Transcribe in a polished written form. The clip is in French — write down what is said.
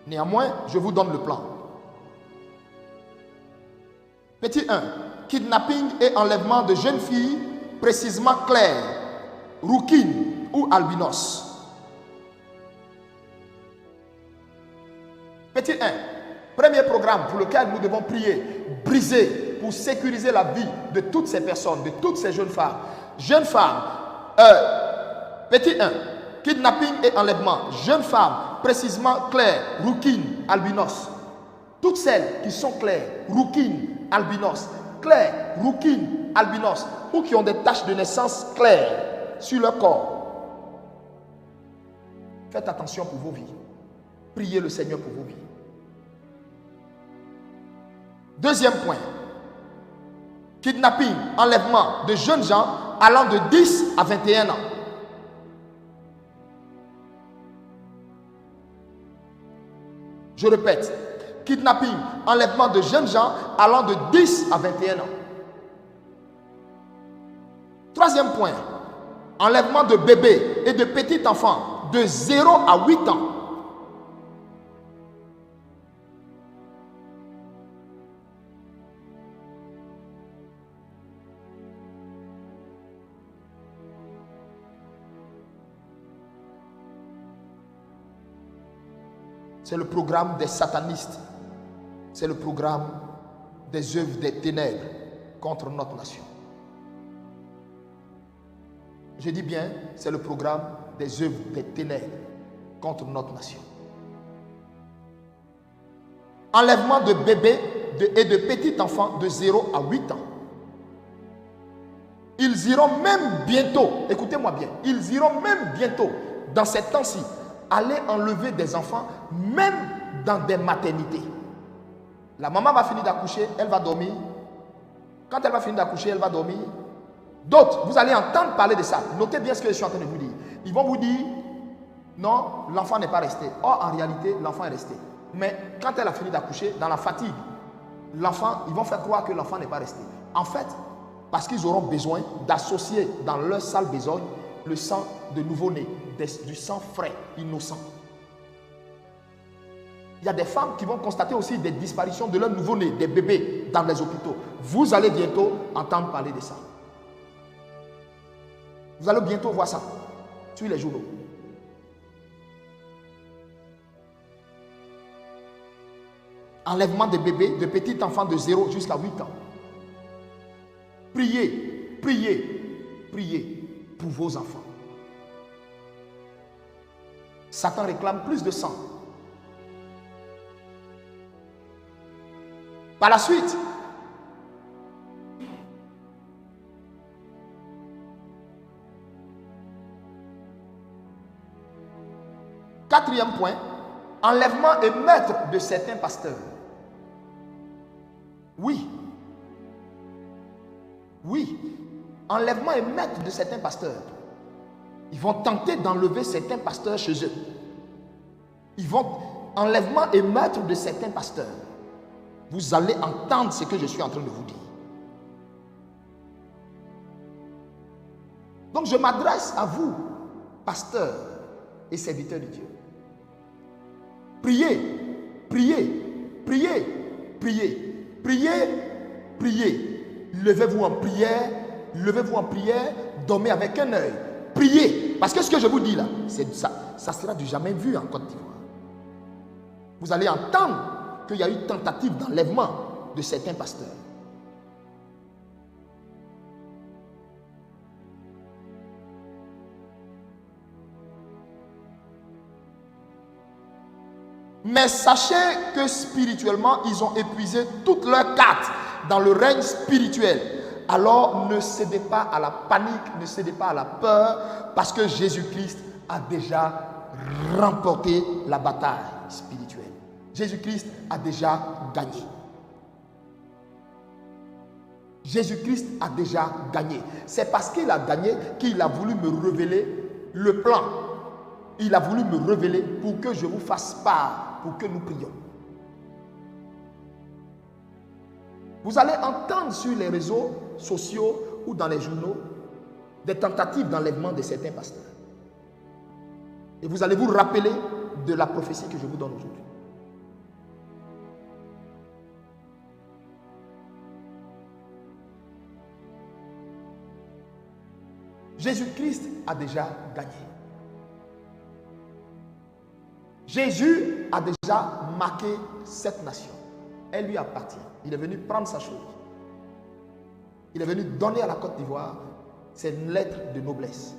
Néanmoins, je vous donne le plan. Petit 1. Kidnapping et enlèvement de jeunes filles, précisément claires, rouquines ou albinos. Petit 1. Premier programme pour lequel nous devons prier, briser, pour sécuriser la vie de toutes ces personnes, de toutes ces jeunes femmes. Jeunes femmes, petit 1. Kidnapping et enlèvement. Jeunes femmes, précisément claires, rouquines, albinos. Toutes celles qui sont claires, rouquines, albinos, claires, rouquines, albinos, ou qui ont des taches de naissance claires sur leur corps. Faites attention pour vos vies. Priez le Seigneur pour vos vies. Deuxième point. Kidnapping, enlèvement de jeunes gens allant de 10 à 21 ans. Je répète. Kidnapping, enlèvement de jeunes gens allant de 10 à 21 ans. Troisième point, enlèvement de bébés et de petits enfants de 0 à 8 ans. C'est le programme des satanistes. C'est le programme des œuvres des ténèbres contre notre nation. Je dis bien, c'est le programme des œuvres des ténèbres contre notre nation. Enlèvement de bébés et de petits enfants de 0 à 8 ans. Ils iront même bientôt, écoutez-moi bien, ils iront même bientôt, dans ces temps-ci, aller enlever des enfants, même dans des maternités. La maman va finir d'accoucher, elle va dormir. Quand elle va finir d'accoucher, elle va dormir. D'autres, vous allez entendre parler de ça. Notez bien ce que je suis en train de vous dire. Ils vont vous dire, non, l'enfant n'est pas resté. Or, en réalité, l'enfant est resté. Mais quand elle a fini d'accoucher, dans la fatigue, l'enfant, ils vont faire croire que l'enfant n'est pas resté. En fait, parce qu'ils auront besoin d'associer dans leur sale besogne le sang de nouveau-né, du sang frais, innocent. Il y a des femmes qui vont constater aussi des disparitions de leurs nouveau-nés, des bébés dans les hôpitaux. Vous allez bientôt entendre parler de ça. Vous allez bientôt voir ça sur les journaux. Enlèvement des bébés, de petits enfants de 0 jusqu'à 8 ans. Priez, priez, priez pour vos enfants. Satan réclame plus de sang. Par la suite, quatrième point, enlèvement et meurtre de certains pasteurs. Oui. Oui. Enlèvement et meurtre de certains pasteurs. Ils vont tenter d'enlever certains pasteurs chez eux. Ils vont enlèvement et meurtre de certains pasteurs. Vous allez entendre ce que je suis en train de vous dire. Donc je m'adresse à vous, pasteurs et serviteurs de Dieu. Priez, priez, priez, priez, priez, priez. Levez-vous en prière, dormez avec un œil. Priez, parce que ce que je vous dis là, c'est ça sera du jamais vu en Côte d'Ivoire. Vous allez entendre qu'il y a eu tentative d'enlèvement de certains pasteurs. Mais sachez que spirituellement, ils ont épuisé toutes leurs cartes dans le règne spirituel. Alors ne cédez pas à la panique, ne cédez pas à la peur, parce que Jésus-Christ a déjà remporté la bataille spirituelle. Jésus-Christ a déjà gagné. Jésus-Christ a déjà gagné. C'est parce qu'il a gagné qu'il a voulu me révéler le plan. Il a voulu me révéler pour que je vous fasse part, pour que nous prions. Vous allez entendre sur les réseaux sociaux ou dans les journaux des tentatives d'enlèvement de certains pasteurs. Et vous allez vous rappeler de la prophétie que je vous donne aujourd'hui. Jésus-Christ a déjà gagné. Jésus a déjà marqué cette nation. Elle lui appartient. Il est venu prendre sa chose. Il est venu donner à la Côte d'Ivoire ses lettres de noblesse.